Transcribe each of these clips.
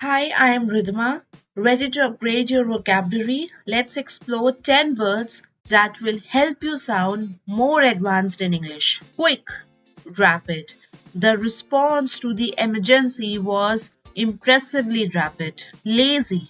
Hi, I am Ridhima. Ready to upgrade your vocabulary? Let's explore 10 words that will help you sound more advanced in English. Quick, rapid. The response to the emergency was impressively rapid. Lazy,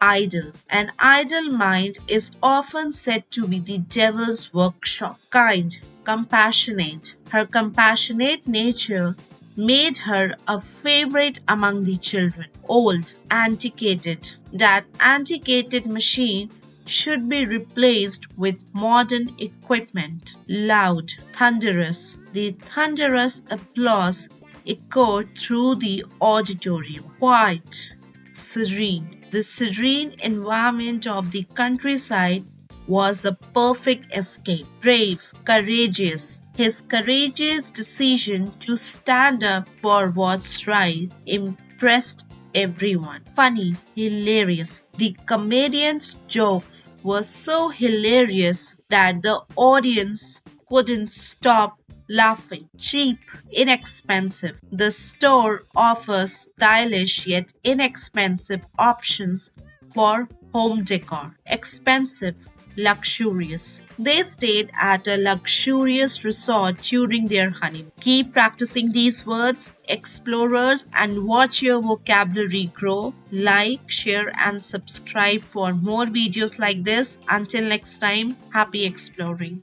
idle. An idle mind is often said to be the devil's workshop. Kind, compassionate. Her compassionate nature made her a favorite among the children. Old, antiquated. That antiquated machine should be replaced with modern equipment. Loud, thunderous. The thunderous applause echoed through the auditorium. Quiet, serene. The serene environment of the countryside was a perfect escape. Brave, courageous. His courageous decision to stand up for what's right impressed everyone. Funny, hilarious. The comedian's jokes were so hilarious that the audience couldn't stop laughing. Cheap, inexpensive. The store offers stylish yet inexpensive options for home decor. Expensive, luxurious. They stayed at a luxurious resort during their honeymoon. Keep practicing these words, explorers, and watch your vocabulary grow. Like, share, and subscribe for more videos like this. Until next time, happy exploring.